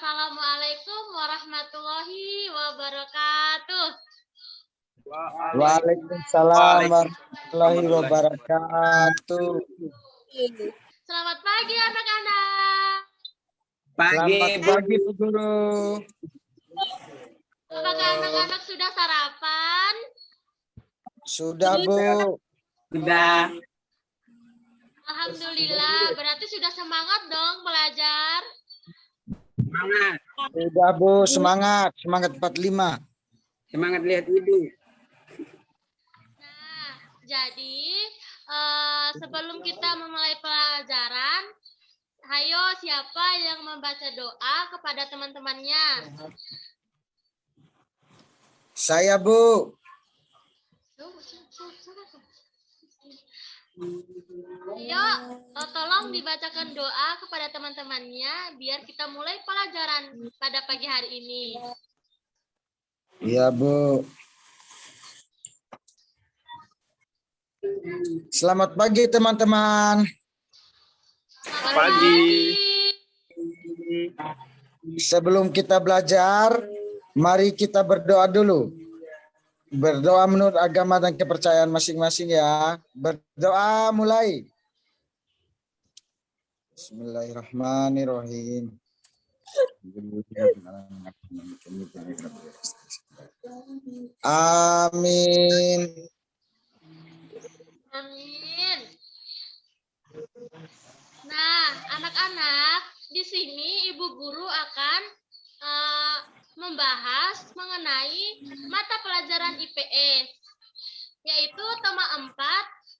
Assalamualaikum warahmatullahi wabarakatuh. Waalaikumsalam warahmatullahi wabarakatuh. Selamat pagi anak-anak. Selamat pagi Bu Guru. Apakah anak-anak sudah sarapan? Sudah Bu. Sudah. Alhamdulillah, berarti sudah semangat dong belajar. Semangat. Sudah Bu, semangat. Semangat 45. Semangat lihat ibu. Nah, jadi sebelum kita memulai pelajaran, ayo siapa yang membaca doa kepada teman-temannya? Saya Bu. Ayo, tolong dibacakan doa kepada teman-temannya biar kita mulai pelajaran pada pagi hari ini. Iya Bu. Selamat pagi teman-teman. Selamat pagi. Sebelum kita belajar, mari kita berdoa dulu. Berdoa menurut agama dan kepercayaan masing-masing ya. Berdoa mulai. Bismillahirrahmanirrahim. Amin. Amin. Nah, anak-anak, di sini Ibu Guru akan membahas mengenai mata pelajaran IPS, yaitu tema 4,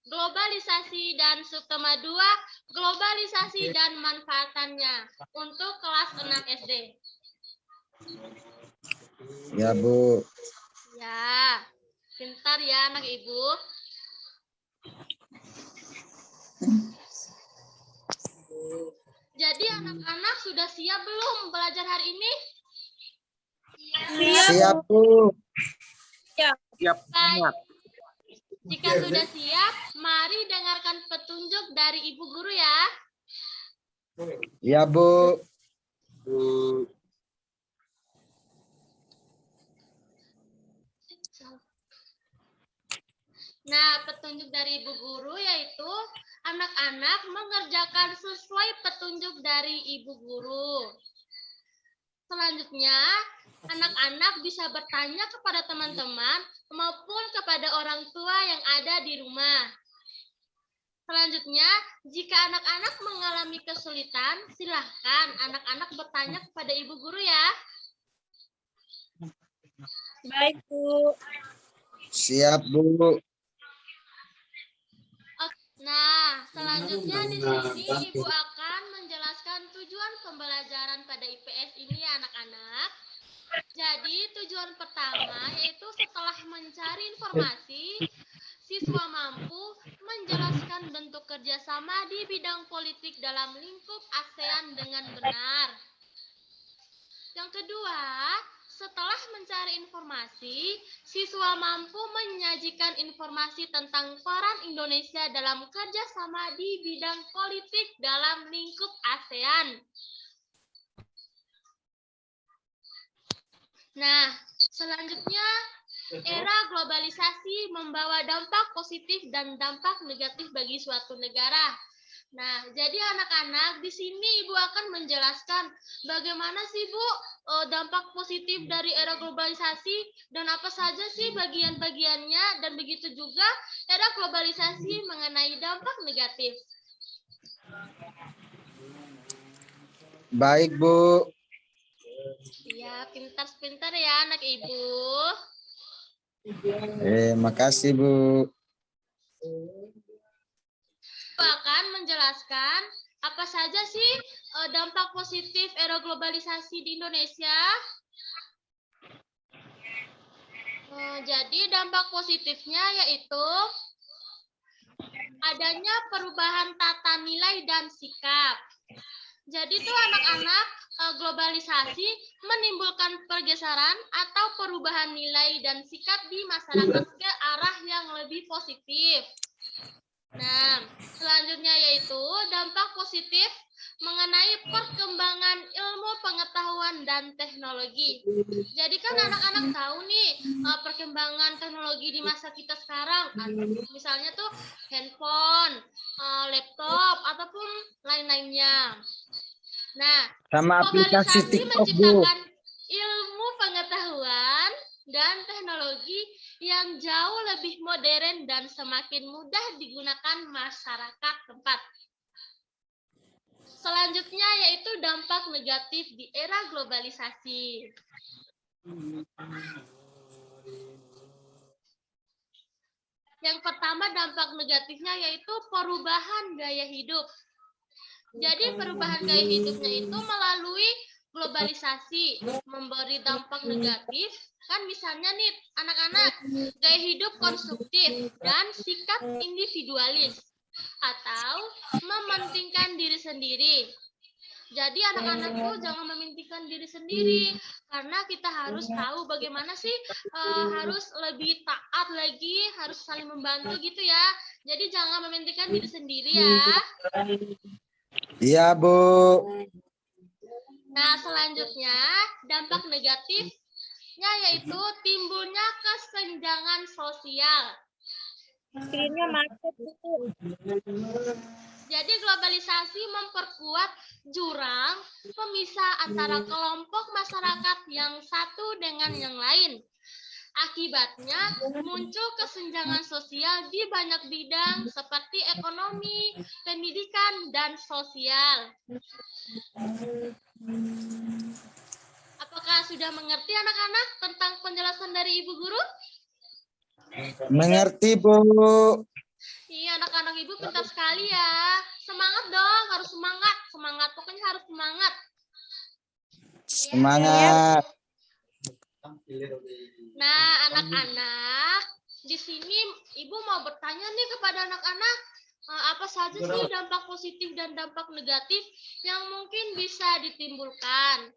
globalisasi, dan subtema 2, globalisasi dan manfaatannya untuk kelas 6 SD. Ya Bu. Ya, pintar ya anak Ibu. Jadi anak-anak sudah siap belum belajar hari ini? Siap Bu. Siap. Baik. Jika sudah siap, mari dengarkan petunjuk dari Ibu Guru ya. Ya Bu. Nah, petunjuk dari Ibu Guru yaitu anak-anak mengerjakan sesuai petunjuk dari Ibu Guru. Selanjutnya, anak-anak bisa bertanya kepada teman-teman maupun kepada orang tua yang ada di rumah. Selanjutnya, jika anak-anak mengalami kesulitan, silahkan anak-anak bertanya kepada Ibu Guru ya. Baik, Bu. Siap Bu. Nah, selanjutnya di sini Ibu akan menjelaskan tujuan pembelajaran pada IPS ini ya anak-anak. Jadi tujuan pertama yaitu setelah mencari informasi, siswa mampu menjelaskan bentuk kerjasama di bidang politik dalam lingkup ASEAN dengan benar. Yang kedua, setelah mencari informasi, siswa mampu menyajikan informasi tentang peran Indonesia dalam kerjasama di bidang politik dalam lingkup ASEAN. Nah, selanjutnya, era globalisasi membawa dampak positif dan dampak negatif bagi suatu negara. Nah, jadi anak-anak, di sini Ibu akan menjelaskan bagaimana sih Bu dampak positif dari era globalisasi dan apa saja sih bagian-bagiannya, dan begitu juga era globalisasi mengenai dampak negatif. Baik Bu. Ya, pintar-pintar ya anak Ibu. Makasih Bu. Ibu akan menjelaskan apa saja sih dampak positif era globalisasi di Indonesia. Jadi dampak positifnya yaitu adanya perubahan tata nilai dan sikap. Jadi tuh anak-anak, globalisasi menimbulkan pergeseran atau perubahan nilai dan sikap di masyarakat ke arah yang lebih positif. Nah, selanjutnya yaitu dampak positif mengenai perkembangan ilmu pengetahuan dan teknologi. Jadi kan anak-anak tahu nih perkembangan teknologi di masa kita sekarang. Misalnya tuh handphone, laptop, ataupun lain-lainnya. Nah, Sama aplikasi globalisasi TikTok, Bu. menciptakan ilmu pengetahuan dan teknologi yang jauh lebih modern dan semakin mudah digunakan masyarakat tempat. Selanjutnya yaitu dampak negatif di era globalisasi. Yang pertama dampak negatifnya yaitu perubahan gaya hidup. Jadi perubahan gaya hidupnya itu melalui globalisasi memberi dampak negatif. Kan misalnya nih anak-anak gaya hidup konsumtif dan sikap individualis atau mementingkan diri sendiri. Jadi anak-anak tuh jangan mementingkan diri sendiri karena kita harus tahu bagaimana sih harus lebih taat lagi, harus saling membantu gitu ya. Jadi jangan mementingkan diri sendiri ya. Iya, Bu. Nah, selanjutnya dampak negatifnya yaitu timbulnya kesenjangan sosial. Screen-nya macet, Bu. Jadi globalisasi memperkuat jurang pemisah antara kelompok masyarakat yang satu dengan yang lain. Akibatnya muncul kesenjangan sosial di banyak bidang seperti ekonomi, pendidikan, dan sosial. Apakah sudah mengerti anak-anak tentang penjelasan dari Ibu Guru? Mengerti, Bu. Iya, anak-anak Ibu pintar sekali ya. Semangat dong, harus semangat. Semangat, pokoknya harus semangat. Semangat. Nah, anak-anak, di sini Ibu mau bertanya nih kepada anak-anak, apa saja sih dampak positif dan dampak negatif yang mungkin bisa ditimbulkan?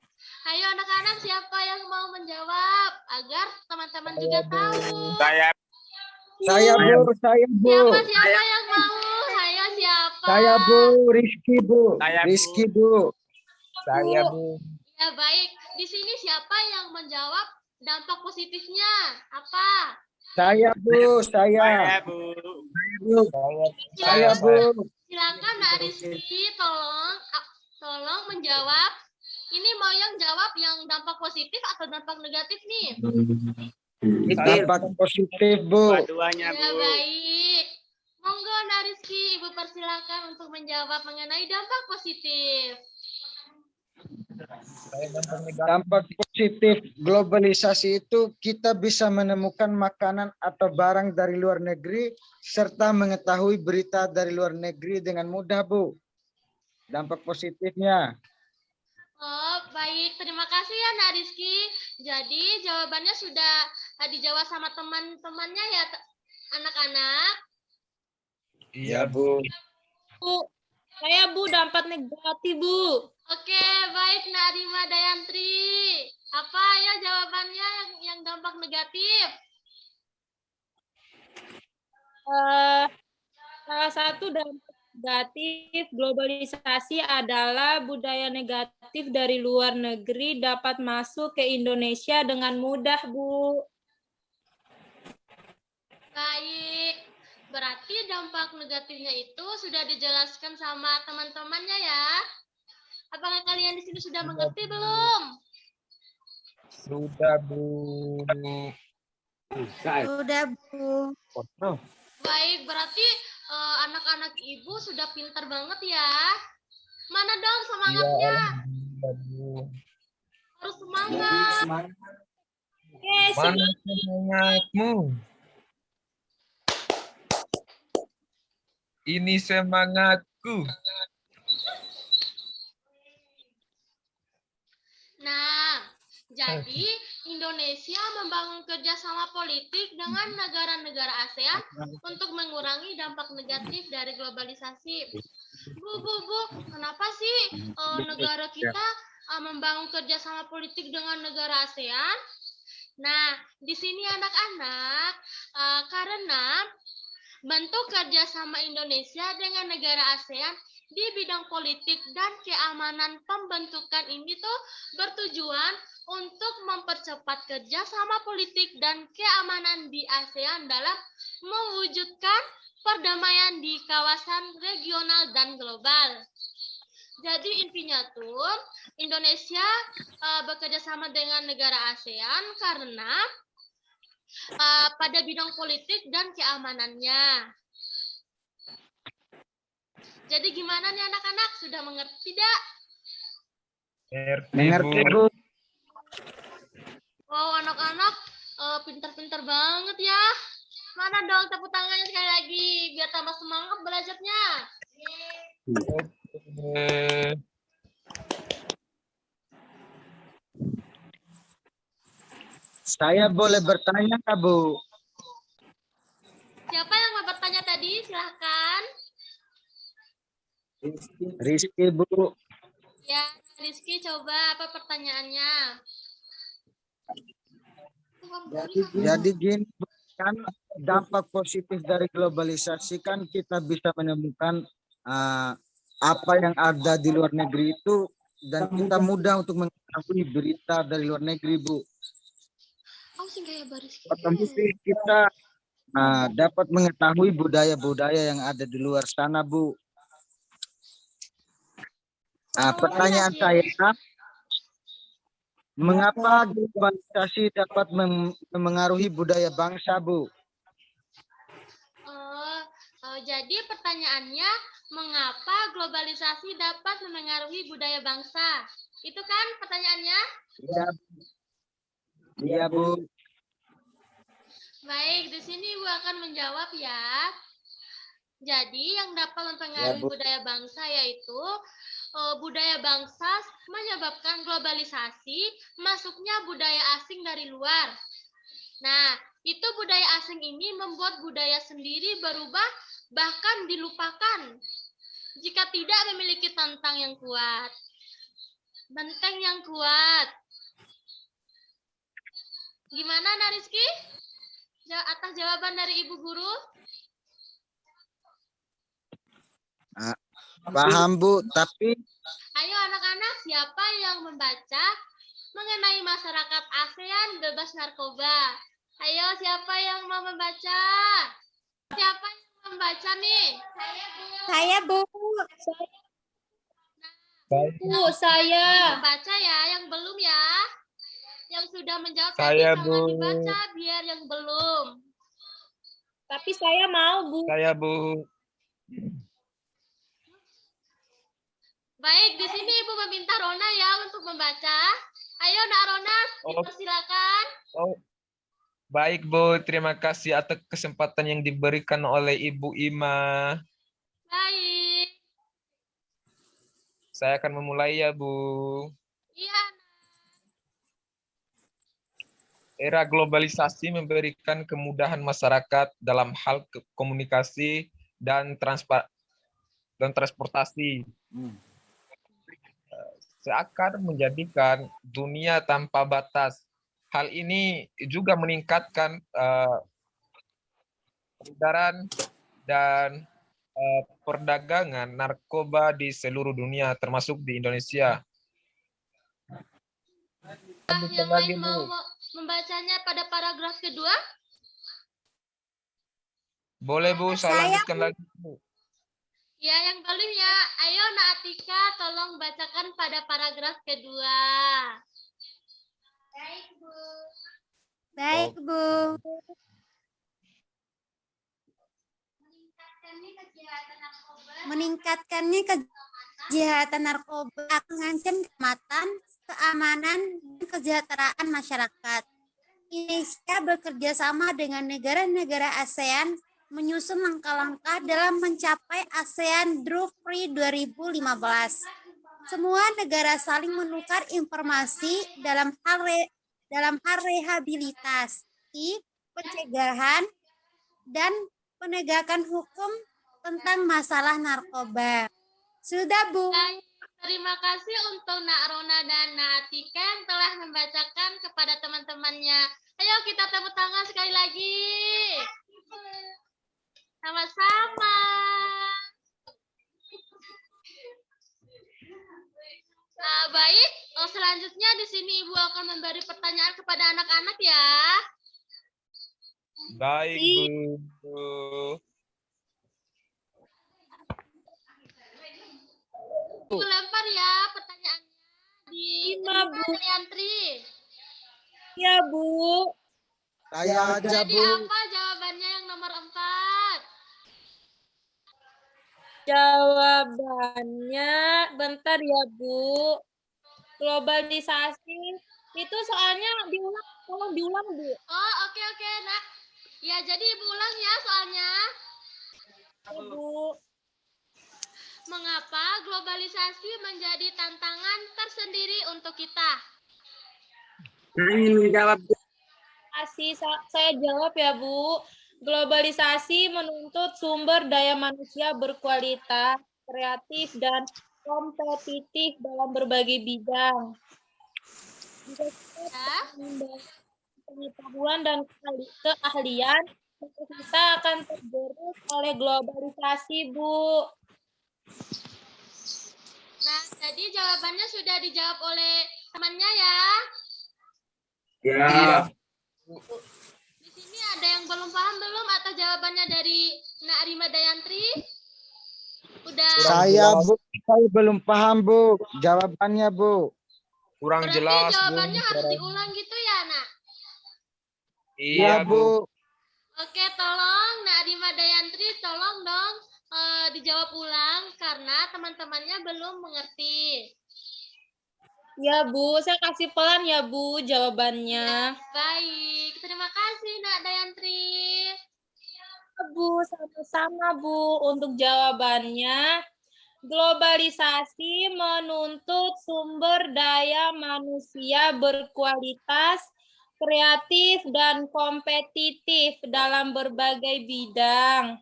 Ayo anak-anak, siapa yang mau menjawab agar teman-teman juga tahu? Saya, Bu. Saya, Bu. Siapa yang mau? Ayo siapa? Saya, Bu. Rizky, Bu. Saya, Bu. Rizky, Bu. Saya, Bu. Ya baik. Di sini siapa yang menjawab dampak positifnya? Apa? Saya, Bu. Saya. Bu. Saya, Bu. Silakan Mbak Rizky, tolong menjawab. Ini mau yang jawab yang dampak positif atau dampak negatif nih? Dampak positif, Bu. Dua-duanya, Ya Bu. baik. Monggo Mbak Rizky, Ibu persilakan untuk menjawab mengenai dampak positif. Dampak positif globalisasi itu kita bisa menemukan makanan atau barang dari luar negeri serta mengetahui berita dari luar negeri dengan mudah, Bu. Dampak positifnya. Oh, baik. Terima kasih ya, Nak Rizky. Jadi, jawabannya sudah dijawab sama teman-temannya ya, anak-anak. Iya, Bu. Bu, saya Bu dampak negatif, Bu. Oke, baik, Nak Rima Dayantri. Apa ya jawabannya yang dampak negatif? Salah satu dampak negatif globalisasi adalah budaya negatif dari luar negeri dapat masuk ke Indonesia dengan mudah, Bu. Baik. Berarti dampak negatifnya itu sudah dijelaskan sama teman-temannya ya. Apakah kalian di sini sudah mengerti belum? Sudah, Bu. Sudah, Bu. Baik, berarti anak-anak ibu sudah pintar banget ya. Mana dong semangatnya? Harus semangat. Oke, Mana semangatmu? Ini semangatku. Nah, jadi Indonesia membangun kerjasama politik dengan negara-negara ASEAN untuk mengurangi dampak negatif dari globalisasi. Bu, kenapa sih negara kita membangun kerjasama politik dengan negara ASEAN? Nah, di sini anak-anak, karena bentuk kerjasama Indonesia dengan negara ASEAN di bidang politik dan keamanan. Pembentukan ini tuh bertujuan untuk mempercepat kerjasama politik dan keamanan di ASEAN dalam mewujudkan perdamaian di kawasan regional dan global. Jadi intinya tuh Indonesia bekerja sama dengan negara ASEAN karena pada bidang politik dan keamanannya. Jadi gimana nih anak-anak? Sudah mengerti tidak? Mengerti, Bu. Bu? Wow, anak-anak pintar-pintar banget ya. Mana dong tepuk tangannya sekali lagi biar tambah semangat belajarnya. Eh, Saya boleh bertanya, Kak, Bu? Siapa yang mau bertanya tadi? Silahkan. Rizky, Bu. Ya, Rizky coba apa pertanyaannya? Jadi gini, Bu, kan dampak positif dari globalisasi kan kita bisa menemukan apa yang ada di luar negeri itu dan kita mudah untuk mengetahui berita dari luar negeri, Bu. Oh, sih kayak baris. Otomatis kita dapat mengetahui budaya-budaya yang ada di luar sana, Bu. Pertanyaan saya, mengapa globalisasi dapat memengaruhi budaya bangsa, Bu? Jadi pertanyaannya, mengapa globalisasi dapat memengaruhi budaya bangsa? Itu kan pertanyaannya? Iya, iya, Bu. Baik, di sini Ibu akan menjawab ya. Jadi yang dapat mempengaruhi Bu. budaya bangsa yaitu budaya bangsa menyebabkan globalisasi, masuknya budaya asing dari luar. Nah, itu budaya asing ini membuat budaya sendiri berubah bahkan dilupakan jika tidak memiliki tentang yang kuat. Benteng yang kuat. Gimana, Rizky? Atas jawaban dari Ibu Guru? Paham, Bu, tapi Ayo anak-anak, siapa yang membaca mengenai masyarakat ASEAN bebas narkoba? Ayo, siapa yang mau membaca? Siapa yang membaca nih? Saya, Bu. Bu, saya. Membaca ya, yang belum ya. Yang sudah menjawab Saya, tadi jangan Bu. dibaca biar yang belum. Tapi saya mau, Bu. Saya, Bu. Baik, di sini Ibu meminta Rona ya untuk membaca. Ayo Nak Rona, dipersilakan. Oh, baik, Bu. Terima kasih atas kesempatan yang diberikan oleh Ibu Ima. Baik. Saya akan memulai ya, Bu. Iya. Era globalisasi memberikan kemudahan masyarakat dalam hal komunikasi dan transportasi. Seakan menjadikan dunia tanpa batas. Hal ini juga meningkatkan peredaran dan perdagangan narkoba di seluruh dunia, termasuk di Indonesia. Yang lain mau membacanya pada paragraf kedua? Boleh, Bu, saya lanjutkan lagi, Bu. Ya, yang belum ya. Ayo Nak Atika, tolong bacakan pada paragraf kedua. Baik, Bu. Baik, Bu. Meningkatkannya kejahatan narkoba akan mengancam keselamatan, keamanan, dan kesejahteraan masyarakat. Indonesia bekerja sama dengan negara-negara ASEAN menyusun langkah-langkah dalam mencapai ASEAN Drug Free 2015. Semua negara saling menukar informasi dalam hal rehabilitasi, pencegahan, dan penegakan hukum tentang masalah narkoba. Sudah, Bu. Terima kasih untuk Nak Rona dan Nak Atika yang telah membacakan kepada teman-temannya. Ayo kita tepuk tangan sekali lagi. Sama-sama. Nah, baik. Selanjutnya di sini Ibu akan memberi pertanyaan kepada anak-anak ya. Baik, Bu. Ibu lempar ya pertanyaannya di Lima, Bu. Triantri. Ya, Bu. Saya aja, Jadi Bu. apa jawabannya yang nomor 4? Jawabannya, bentar ya, Bu. Globalisasi itu soalnya diulang, tolong diulang, Bu. Oh, oke, nak. Ya, jadi Ibu ulang ya soalnya. Ya, Bu. Mengapa globalisasi menjadi tantangan tersendiri untuk kita? Saya ingin menjawab. Saya jawab ya, Bu. Globalisasi menuntut sumber daya manusia berkualitas, kreatif, dan kompetitif dalam berbagai bidang. Jika kita Ya. menambah pengetahuan dan keahlian, maka kita akan tergerus oleh globalisasi, Bu. Nah, jadi jawabannya sudah dijawab oleh temannya ya. Iya. Di sini ada yang belum paham belum atau jawabannya dari Nak Rima Dayantri? Udah. Saya, Bu. Saya belum paham, Bu. Jawabannya, Bu. Kurang Berarti jelas, Bu. jawabannya harus diulang gitu ya, Nak? Iya, Bu. Oke, tolong Nak Rima Dayantri, tolong dong dijawab ulang karena teman-temannya belum mengerti. Ya, Bu. Saya kasih pelan ya, Bu, jawabannya. Baik, terima kasih Nak Dayantri. Bu, sama-sama, Bu. Untuk jawabannya, globalisasi menuntut sumber daya manusia berkualitas, kreatif, dan kompetitif dalam berbagai bidang.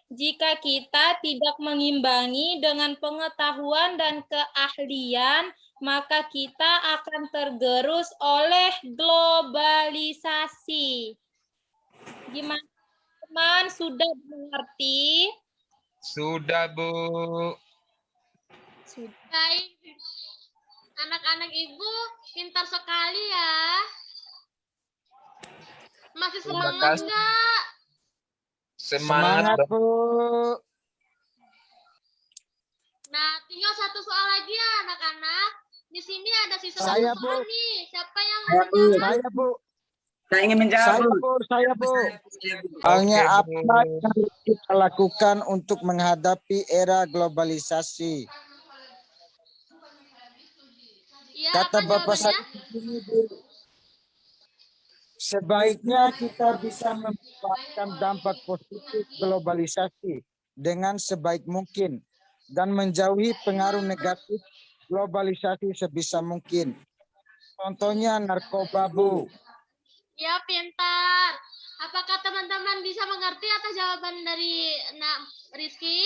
Jika kita tidak mengimbangi dengan pengetahuan dan keahlian, maka kita akan tergerus oleh globalisasi. Gimana, teman? Sudah mengerti? Sudah, Bu. Baik, anak-anak Ibu pintar sekali ya. Masih Terima semangat kasih. nggak? Semangat, Bu. Bu. Nah, tinggal satu soal lagi ya anak-anak. Di sini ada sisa Saya, satu soal Bu. nih. Siapa yang Saya, mau Bu. jawab? Saya, Bu. Saya ingin menjawab. Saya, Bu. Bu. Saya, Bu. Oke, Hanya Bu. apa yang harus kita lakukan untuk menghadapi era globalisasi? Iya, Kata apa Bapak jawabannya? saya, Bu, sebaiknya kita bisa memanfaatkan dampak positif globalisasi dengan sebaik mungkin dan menjauhi pengaruh negatif globalisasi sebisa mungkin. Contohnya narkoba, Bu. Ya, pintar. Apakah teman-teman bisa mengerti atas jawaban dari Nak Rizky?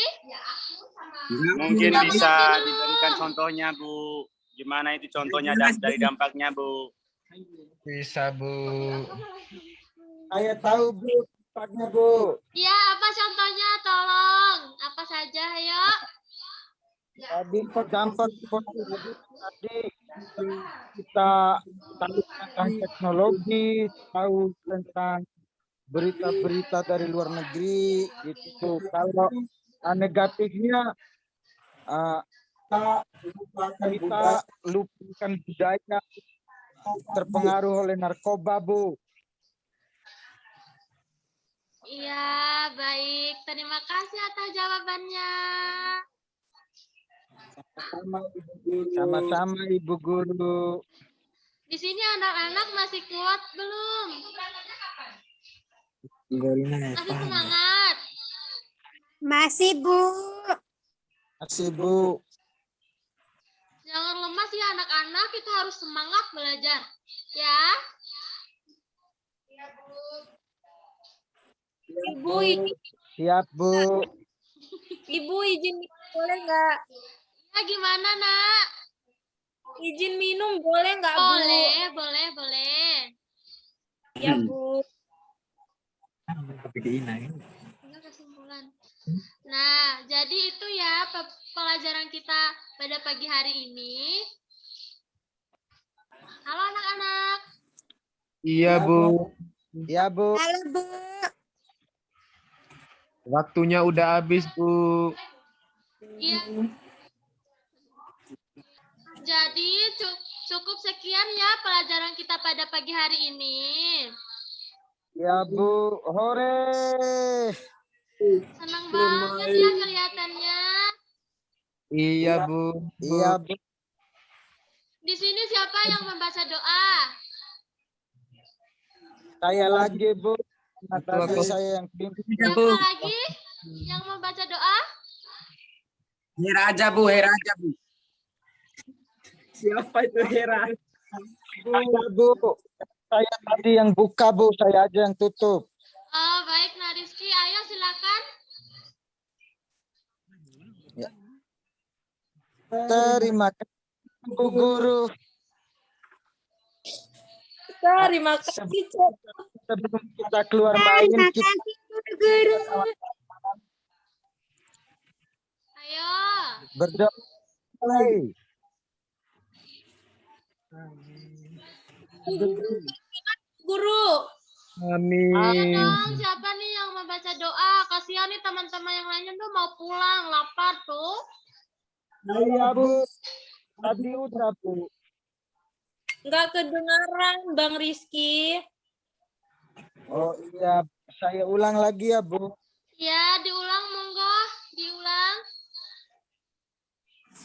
Mungkin Sudah bisa mengerti belum? diberikan contohnya, Bu. Gimana itu contohnya dari dampaknya, Bu? Bisa, Bu. Saya tahu, Bu. Tempatnya, Bu. Ya, apa contohnya? Tolong. Apa saja, ayo. Tadi dampak positif tadi kita tahu tentang teknologi, tahu tentang berita-berita dari luar negeri gitu. Kalau negatifnya kita lupakan budaya, terpengaruh oleh narkoba, Bu. Iya, baik. Terima kasih atas jawabannya. Sama-sama, Ibu Guru. Di sini anak-anak masih kuat belum? Masih semangat? Masih, Bu. Masih, Bu. Jangan lemas ya anak-anak, kita harus semangat belajar. Ya. Ibu, izin, Siap, Bu. Ibu izin boleh nggak? Ya, gimana, Nak? Izin minum boleh nggak, Bu? Boleh. Ya, Bu. Tinggal kesimpulan. Nah, jadi itu ya pelajaran kita pada pagi hari ini. Iya, Bu. Ya, Bu. Halo, Bu. Waktunya udah habis, Bu. Iya. Jadi cukup sekian ya pelajaran kita pada pagi hari ini. Ya, Bu. Hore. Senang banget ya kelihatannya. Iya, Bu. Iya, Bu. Di sini siapa yang membaca doa? Saya lagi, Bu. Nah, tadi Betul. saya yang pimpin. Siapa lagi yang membaca doa? Hera aja, Bu. Hera aja, Bu. Siapa itu Hera? Bu. Saya tadi yang buka, Bu. Saya aja yang tutup. Oh, baik, Nah Rizky. Ayo silakan. Terima kasih, Bu Guru. Terima kasih, Cok. Sebelum kita keluar main, Terima kita kasih, Bu Guru. Ayo. berdoa. Mulai. Guru. Ayo Amin. dong, siapa nih yang membaca doa? Kasihan nih teman-teman yang lainnya tuh mau pulang, lapar tuh. Iya, Bu. Tadi udah, Bu. Nggak kedengaran, Bang Rizky. Oh iya, saya ulang lagi ya, Bu. Ya, diulang monggo, diulang.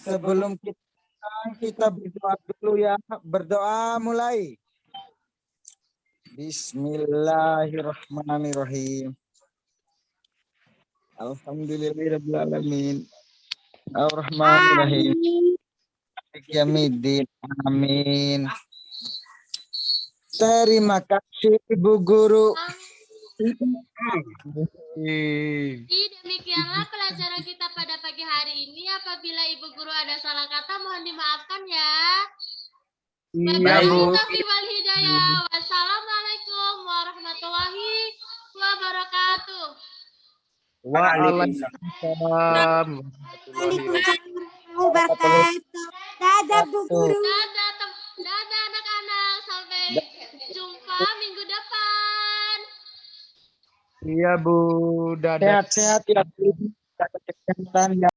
Sebelum kita berdoa dulu ya. Berdoa mulai. Bismillahirrahmanirrahim. Alhamdulillahirrahmanirrahim. Ar-Rahmanirrahim. Amin. Maliki yaumiddin. Amin. Terima kasih Ibu Guru. Demikianlah pelajaran kita pada pagi hari ini. Apabila Ibu Guru ada salah kata, mohon dimaafkan ya. Iya, Bu. Wabillahi wal hidayah. Wassalamualaikum warahmatullahi wabarakatuh. Waalaikumsalam. Waalaikumsalam wabarakatuh. Dadah, Bu Guru. Dadah anak-anak. Sampai jumpa minggu depan. Iya, Bu. Dadah. Sehat-sehat ya, Bu. Jaga kesehatan ya.